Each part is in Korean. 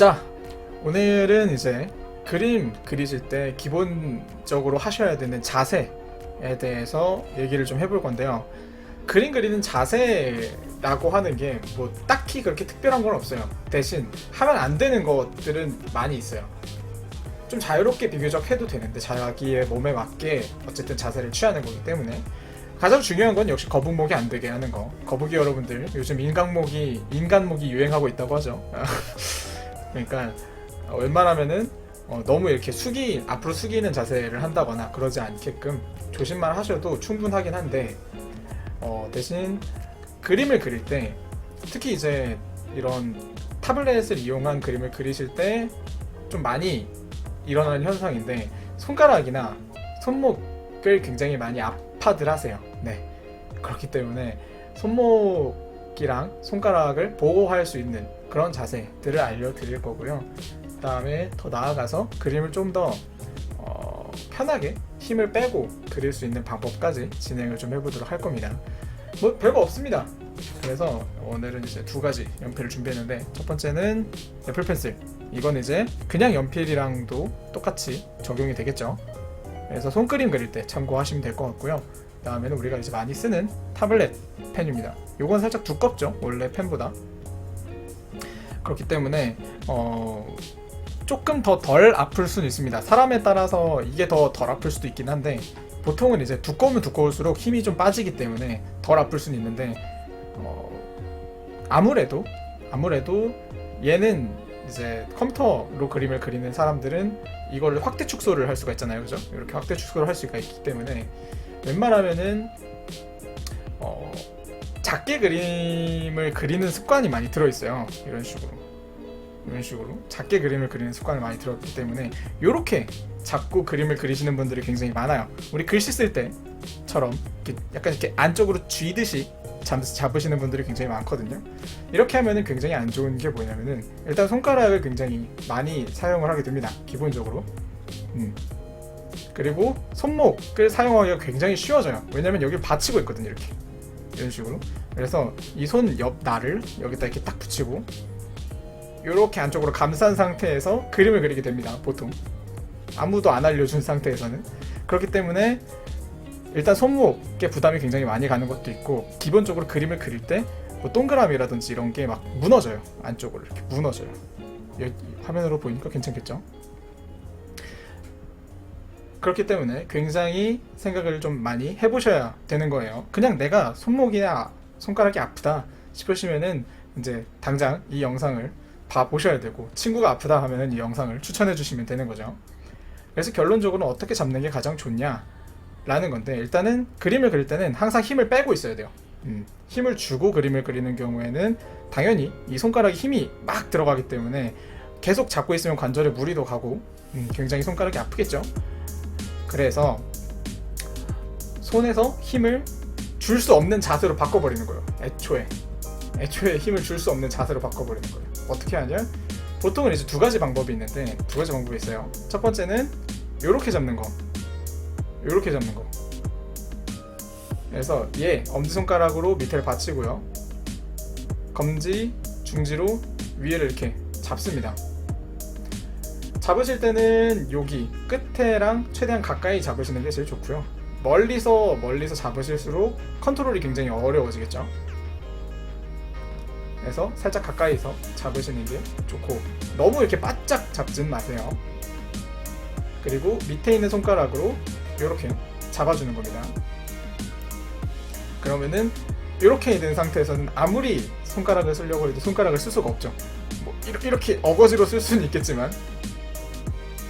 자, 오늘은 이제 그림 그리실 때 기본적으로 하셔야 되는 자세에 대해서 얘기를 좀 해볼 건데요. 그림 그리는 자세라고 하는 게 뭐 딱히 그렇게 특별한 건 없어요. 대신 하면 안 되는 것들은 많이 있어요. 좀 자유롭게 비교적 해도 되는데 자기의 몸에 맞게 어쨌든 자세를 취하는 거기 때문에 가장 중요한 건 역시 거북목이 안 되게 하는 거. 거북이 여러분들 요즘 인간목이 유행하고 있다고 하죠. 그러니까 웬만하면은 너무 이렇게 앞으로 숙이는 자세를 한다거나 그러지 않게끔 조심만 하셔도 충분하긴 한데, 대신 그림을 그릴 때 특히 이제 이런 타블렛을 이용한 그림을 그리실 때 좀 많이 일어나는 현상인데, 손가락이나 손목을 굉장히 많이 아파들 하세요. 네. 그렇기 때문에 손목이랑 손가락을 보호할 수 있는 그런 자세들을 알려드릴 거고요. 그 다음에 더 나아가서 그림을 좀 더 편하게 힘을 빼고 그릴 수 있는 방법까지 진행을 좀 해보도록 할 겁니다. 뭐 별거 없습니다. 그래서 오늘은 이제 두 가지 연필을 준비했는데, 첫 번째는 애플 펜슬. 이건 이제 그냥 연필이랑도 똑같이 적용이 되겠죠. 그래서 손그림 그릴 때 참고하시면 될 것 같고요. 그 다음에는 우리가 이제 많이 쓰는 타블렛 펜입니다. 요건 살짝 두껍죠, 원래 펜보다. 그렇기 때문에 조금 더 덜 아플 수는 있습니다. 사람에 따라서 이게 더 덜 아플 수도 있긴 한데, 보통은 이제 두꺼우면 두꺼울수록 힘이 좀 빠지기 때문에 덜 아플 수는 있는데, 아무래도 얘는 이제 컴퓨터로 그림을 그리는 사람들은 이걸 확대 축소를 할 수가 있잖아요, 그죠? 이렇게 확대 축소를 할 수가 있기 때문에 웬만하면은 작게 그림을 그리는 습관이 많이 들어있어요. 이런 식으로 작게 그림을 그리는 습관이 많이 들었기 때문에 이렇게 작고 그림을 그리시는 분들이 굉장히 많아요. 우리 글씨 쓸 때처럼 약간 이렇게 안쪽으로 쥐듯이 잡으시는 분들이 굉장히 많거든요. 이렇게 하면은 굉장히 안 좋은 게 뭐냐면은, 일단 손가락을 굉장히 많이 사용을 하게 됩니다, 기본적으로. 그리고 손목을 사용하기가 굉장히 쉬워져요. 왜냐면 여기 받치고 있거든요, 이런 식으로. 그래서 이 손 옆 날을 여기다 이렇게 딱 붙이고 이렇게 안쪽으로 감싼 상태에서 그림을 그리게 됩니다, 보통. 아무도 안 알려준 상태에서는. 그렇기 때문에 일단 손목에 부담이 굉장히 많이 가는 것도 있고, 기본적으로 그림을 그릴 때 뭐 동그라미라든지 이런 게 막 무너져요. 안쪽으로 이렇게 무너져요. 여기 화면으로 보니까 괜찮겠죠? 그렇기 때문에 굉장히 생각을 좀 많이 해보셔야 되는 거예요. 그냥 내가 손목이나 손가락이 아프다 싶으시면은 이제 당장 이 영상을 봐보셔야 되고, 친구가 아프다 하면은 이 영상을 추천해 주시면 되는 거죠. 그래서 결론적으로 어떻게 잡는 게 가장 좋냐 라는 건데, 일단은 그림을 그릴 때는 항상 힘을 빼고 있어야 돼요. 힘을 주고 그림을 그리는 경우에는 당연히 이 손가락에 힘이 막 들어가기 때문에 계속 잡고 있으면 관절에 무리도 가고 굉장히 손가락이 아프겠죠. 그래서 손에서 힘을 줄 수 없는 자세로 바꿔버리는 거예요. 애초에 힘을 줄 수 없는 자세로 바꿔버리는 거예요. 어떻게 하냐? 보통은 이제 두 가지 방법이 있는데, 두 가지 방법이 있어요. 첫 번째는 요렇게 잡는 거. 그래서 얘 엄지손가락으로 밑에를 받치고요, 검지, 중지로 위에를 이렇게 잡습니다. 잡으실 때는 여기 끝에랑 최대한 가까이 잡으시는 게 제일 좋고요. 멀리서 잡으실수록 컨트롤이 굉장히 어려워지겠죠. 그래서 살짝 가까이서 잡으시는 게 좋고, 너무 이렇게 바짝 잡진 마세요. 그리고 밑에 있는 손가락으로 이렇게 잡아주는 겁니다. 그러면은 이렇게 있는 상태에서는 아무리 손가락을 쓰려고 해도 손가락을 쓸 수가 없죠. 뭐 이렇게 어거지로 쓸 수는 있겠지만.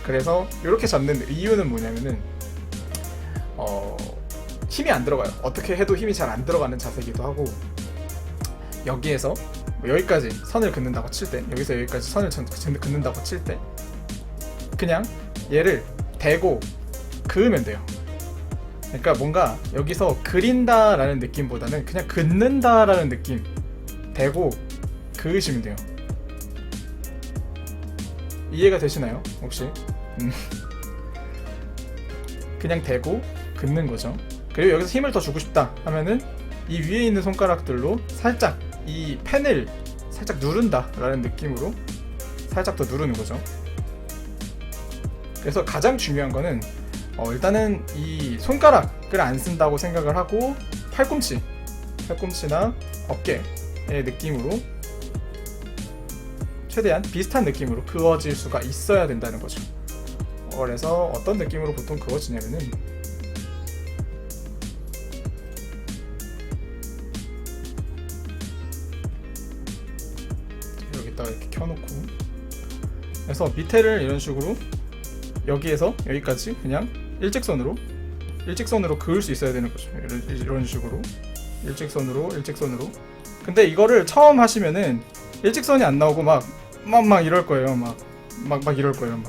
그래서 이렇게 잡는 이유는 뭐냐면은 힘이 안 들어가요. 어떻게 해도 힘이 잘 안 들어가는 자세이기도 하고, 여기에서 뭐 여기까지 선을 긋는다고 칠 때, 여기서 여기까지 선을 긋는다고 칠 때 그냥 얘를 대고 그으면 돼요. 그러니까 뭔가 여기서 그린다라는 느낌보다는 그냥 긋는다라는 느낌, 대고 그으시면 돼요. 이해가 되시나요, 혹시? 그냥 대고 긋는 거죠. 그리고 여기서 힘을 더 주고 싶다 하면은 이 위에 있는 손가락들로 살짝 이 펜을 살짝 누른다 라는 느낌으로 살짝 더 누르는 거죠. 그래서 가장 중요한 거는 일단은 이 손가락을 안 쓴다고 생각을 하고 팔꿈치나 어깨의 느낌으로 최대한 비슷한 느낌으로 그어질 수가 있어야 된다는 거죠. 그래서 어떤 느낌으로 보통 그어지냐면은 여기다가 이렇게 켜놓고, 그래서 밑에를 이런 식으로 여기에서 여기까지 그냥 일직선으로 그을 수 있어야 되는 거죠. 이런 식으로 일직선으로. 근데 이거를 처음 하시면은 일직선이 안 나오고 막 이럴 거예요. 막 이럴 거예요.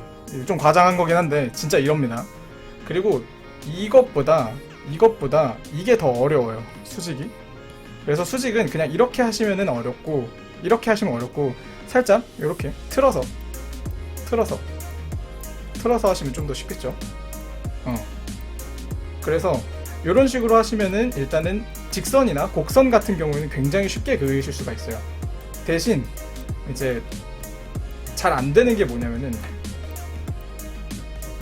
좀 과장한 거긴 한데 진짜 이럽니다. 그리고 이것보다 이게 더 어려워요, 수직이. 그래서 수직은 그냥 이렇게 하시면은 어렵고, 이렇게 하시면 어렵고, 살짝 이렇게 틀어서 하시면 좀 더 쉽겠죠. 그래서 이런 식으로 하시면은 일단은 직선이나 곡선 같은 경우에는 굉장히 쉽게 그으실 수가 있어요. 대신 이제 잘 안 되는 게 뭐냐면은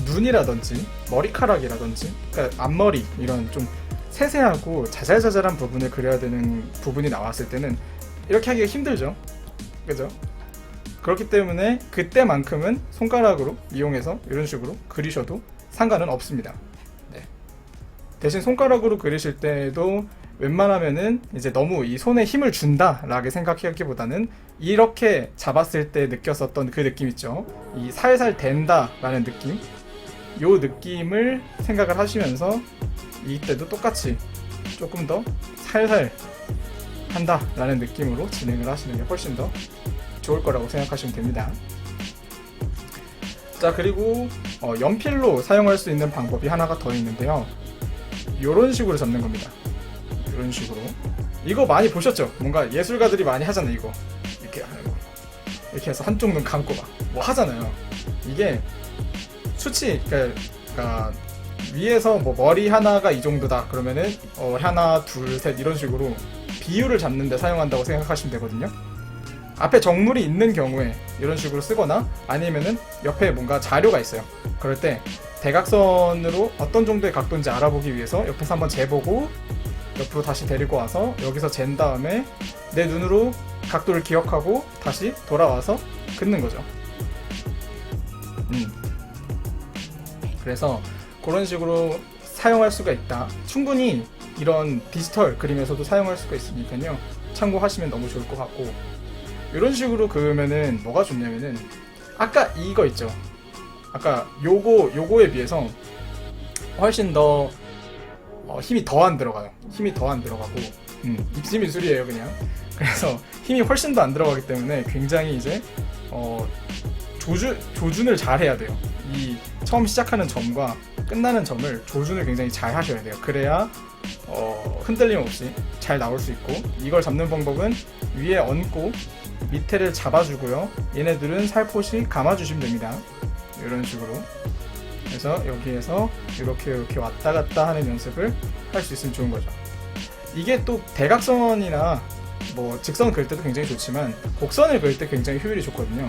눈이라든지 머리카락이라든지, 그러니까 앞머리 이런 좀 세세하고 자잘자잘한 부분을 그려야 되는 부분이 나왔을 때는 이렇게 하기가 힘들죠. 그죠? 그렇기 때문에 그때만큼은 손가락으로 이용해서 이런 식으로 그리셔도 상관은 없습니다. 네. 대신 손가락으로 그리실 때도 웬만하면은 이제 너무 이 손에 힘을 준다라고 생각하기보다는 이렇게 잡았을 때 느꼈었던 그 느낌 있죠. 이 살살 된다라는 느낌, 요 느낌을 생각을 하시면서 이때도 똑같이 조금 더 살살 한다라는 느낌으로 진행을 하시는 게 훨씬 더 좋을 거라고 생각하시면 됩니다. 자, 그리고 연필로 사용할 수 있는 방법이 하나가 더 있는데요. 이런 식으로 잡는 겁니다. 이런 식으로. 이거 많이 보셨죠? 뭔가 예술가들이 많이 하잖아요. 이거 이렇게 하고 이렇게 해서 한쪽 눈 감고 막 뭐 하잖아요. 이게 수치, 그러니까 위에서 뭐 머리 하나가 이 정도다 그러면은 하나 둘 셋 이런 식으로 비율을 잡는데 사용한다고 생각하시면 되거든요. 앞에 정물이 있는 경우에 이런 식으로 쓰거나, 아니면은 옆에 뭔가 자료가 있어요. 그럴 때 대각선으로 어떤 정도의 각도인지 알아보기 위해서 옆에서 한번 재보고 옆으로 다시 데리고 와서 여기서 잰 다음에 내 눈으로 각도를 기억하고 다시 돌아와서 긋는 거죠. 그래서 그런 식으로 사용할 수가 있다. 충분히 이런 디지털 그림에서도 사용할 수가 있으니까요. 참고하시면 너무 좋을 것 같고, 이런 식으로 그으면은 뭐가 좋냐면은 아까 이거 있죠. 아까 요거에 비해서 훨씬 더 힘이 더 안 들어가요. 힘이 더 안 들어가고 입시 미술이에요 그냥. 그래서 힘이 훨씬 더 안 들어가기 때문에 굉장히 이제 조준을 잘 해야 돼요. 이 처음 시작하는 점과 끝나는 점을 조준을 굉장히 잘 하셔야 돼요. 그래야 흔들림 없이 잘 나올 수 있고, 이걸 잡는 방법은 위에 얹고 밑에를 잡아주고요. 얘네들은 살포시 감아주시면 됩니다. 이런 식으로. 그래서 여기에서 이렇게 왔다 갔다 하는 연습을 할 수 있으면 좋은 거죠. 이게 또 대각선이나 뭐 직선 그릴 때도 굉장히 좋지만 곡선을 그릴 때 굉장히 효율이 좋거든요.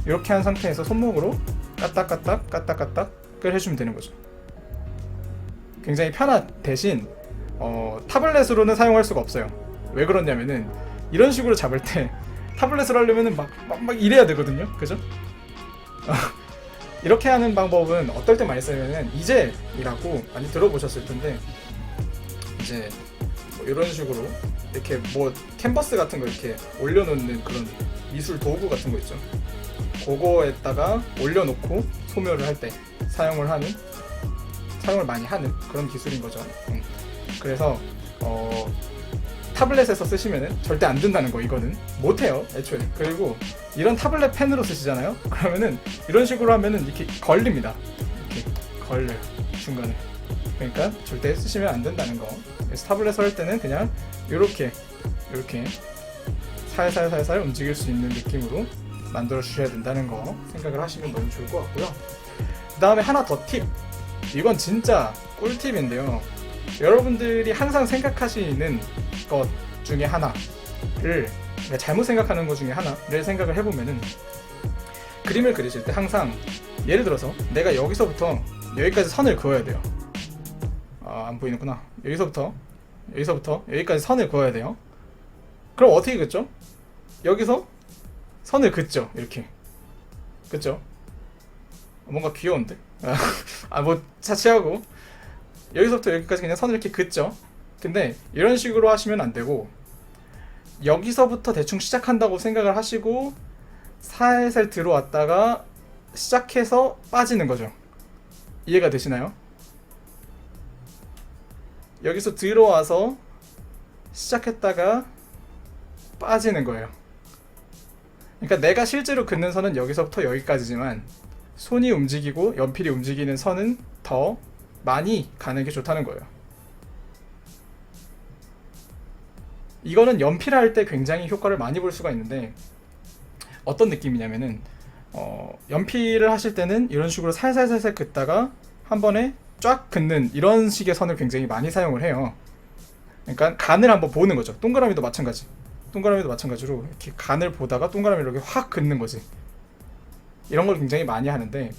이렇게 한 상태에서 손목으로 까딱까딱을 해주면 되는 거죠. 굉장히 편한 대신 타블렛으로는 사용할 수가 없어요. 왜 그러냐면은 이런 식으로 잡을 때 타블렛을 하려면은 막 이래야 되거든요. 그죠? 이렇게 하는 방법은 어떨 때 많이 쓰냐면은 이젤이라고 많이 들어보셨을 텐데, 이제 뭐 이런 식으로 이렇게 뭐 캔버스 같은 거 이렇게 올려놓는 그런 미술 도구 같은 거 있죠. 그거에다가 올려놓고 소묘를 할 때 사용을 많이 하는 그런 기술인 거죠. 그래서 타블렛에서 쓰시면은 절대 안 된다는 거, 이거는 못해요 애초에. 그리고 이런 타블렛 펜으로 쓰시잖아요. 그러면은 이런 식으로 하면은 이렇게 걸립니다. 이렇게 걸려요 중간에. 그러니까 절대 쓰시면 안 된다는 거. 그래서 타블렛을 할 때는 그냥 이렇게 살살 움직일 수 있는 느낌으로 만들어 주셔야 된다는 거 생각을 하시면 너무 좋을 것 같고요. 그 다음에 하나 더 팁. 이건 진짜 꿀팁인데요. 여러분들이 항상 생각하시는 것 중에 하나를, 잘못 생각하는 것 중에 하나를 생각을 해보면은, 그림을 그리실 때 항상 예를 들어서 내가 여기서부터 여기까지 선을 그어야 돼요. 안 보이는구나. 여기서부터 여기까지 선을 그어야 돼요. 그럼 어떻게 긋죠? 여기서 선을 긋죠. 이렇게 긋죠. 뭔가 귀여운데? 뭐 자취하고 여기서부터 여기까지 그냥 선을 이렇게 긋죠. 근데 이런 식으로 하시면 안 되고 여기서부터 대충 시작한다고 생각을 하시고 살살 들어왔다가 시작해서 빠지는 거죠. 이해가 되시나요? 여기서 들어와서 시작했다가 빠지는 거예요. 그러니까 내가 실제로 긋는 선은 여기서부터 여기까지지만 손이 움직이고 연필이 움직이는 선은 더 많이 가는 게 좋다는 거예요. 이거는 연필할 때 굉장히 효과를 많이 볼 수가 있는데 어떤 느낌이냐면은 연필을 하실 때는 이런 식으로 살살살살 긋다가 한 번에 쫙 긋는 이런 식의 선을 굉장히 많이 사용을 해요. 그러니까 간을 한번 보는 거죠. 동그라미도 마찬가지로 이렇게 간을 보다가 동그라미를 이렇게 확 긋는 거지. 이런 걸 굉장히 많이 하는데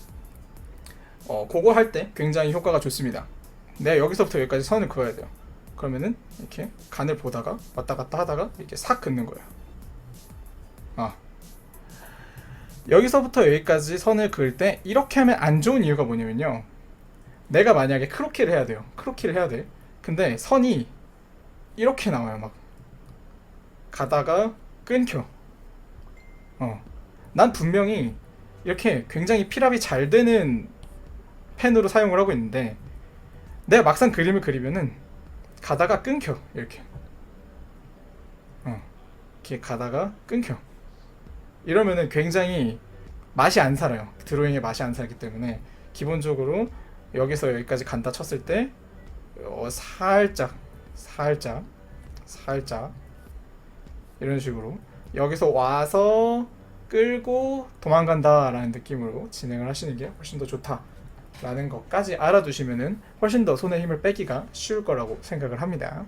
그거 할 때 굉장히 효과가 좋습니다. 내가 여기서부터 여기까지 선을 그어야 돼요. 그러면은 이렇게 간을 보다가 왔다 갔다 하다가 이렇게 싹 긋는 거예요. 여기서부터 여기까지 선을 그을 때 이렇게 하면 안 좋은 이유가 뭐냐면요. 내가 만약에 크로키를 해야 돼요. 크로키를 해야 돼. 근데 선이 이렇게 나와요. 막 가다가 끊겨. 난 분명히 이렇게 굉장히 필압이 잘 되는 펜으로 사용을 하고 있는데 내가 막상 그림을 그리면은 가다가 끊겨. 이렇게 이렇게 가다가 끊겨. 이러면은 굉장히 맛이 안 살아요. 드로잉의 맛이 안 살기 때문에 기본적으로 여기서 여기까지 간다 쳤을 때 살짝 이런 식으로 여기서 와서 끌고 도망간다 라는 느낌으로 진행을 하시는 게 훨씬 더 좋다 라는 것까지 알아두시면은 훨씬 더 손에 힘을 빼기가 쉬울 거라고 생각을 합니다.